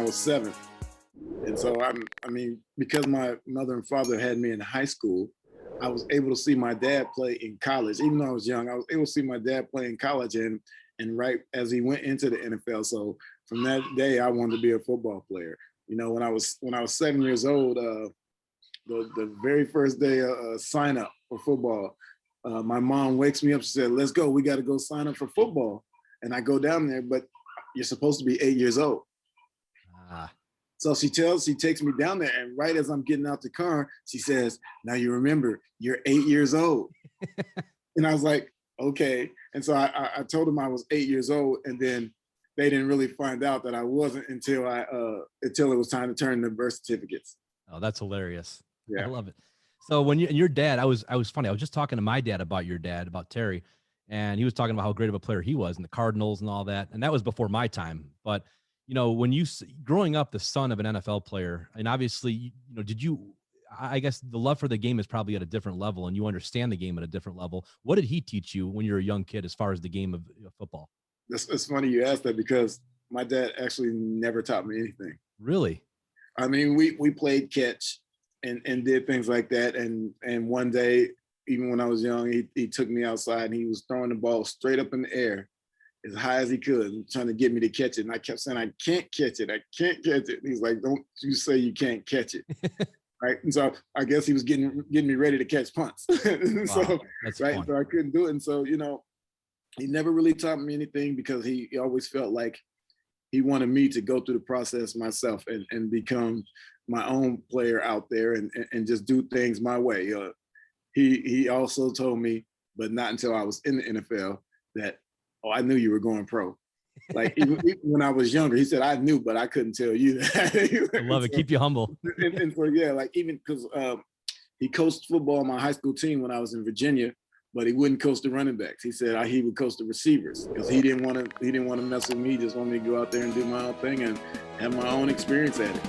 I was 7. And so I mean, because my mother and father had me in high school, I was able to see my dad play in college. Even though I was young, I was able to see my dad play in college and right as he went into the NFL. So from that day, I wanted to be a football player. You know, when I was 7 years old, the very first day sign up for football, my mom wakes me up. She said, "Let's go. We got to go sign up for football." And I go down there, but you're supposed to be 8 years old. So she takes me down there, and right as I'm getting out the car, she says, "Now you remember, you're 8 years old." And I was like, "Okay." And so I told them I was 8 years old, and then they didn't really find out that I wasn't until it was time to turn the birth certificates. Oh, that's hilarious. Yeah. I love it. So when your dad, I was funny. I was just talking to my dad about your dad, about Terry, and he was talking about how great of a player he was and the Cardinals and all that. And that was before my time. But you know, when you growing up the son of an NFL player, and obviously, you know, I guess the love for the game is probably at a different level, and you understand the game at a different level. What did he teach you when you were a young kid as far as the game of football? It's funny you asked that because my dad actually never taught me anything. Really? I mean, we played catch and did things like that. And one day, even when I was young, he took me outside and he was throwing the ball straight up in the air as high as he could, trying to get me to catch it. And I kept saying, "I can't catch it. I can't catch it." And he's like, "Don't you say you can't catch it." Right. And so I guess he was getting me ready to catch punts. Wow, so that's right. fun. So I couldn't do it. And so, you know, he never really taught me anything because he always felt like he wanted me to go through the process myself and become my own player out there and just do things my way. He also told me, but not until I was in the NFL, that, "Oh, I knew you were going pro." Like even when I was younger, he said, "I knew, but I couldn't tell you that." I love it. So, Keep you humble. and so yeah, like even because he coached football on my high school team when I was in Virginia, but he wouldn't coach the running backs. He said he would coach the receivers because he didn't want to mess with me. He just wanted me to go out there and do my own thing and have my own experience at it.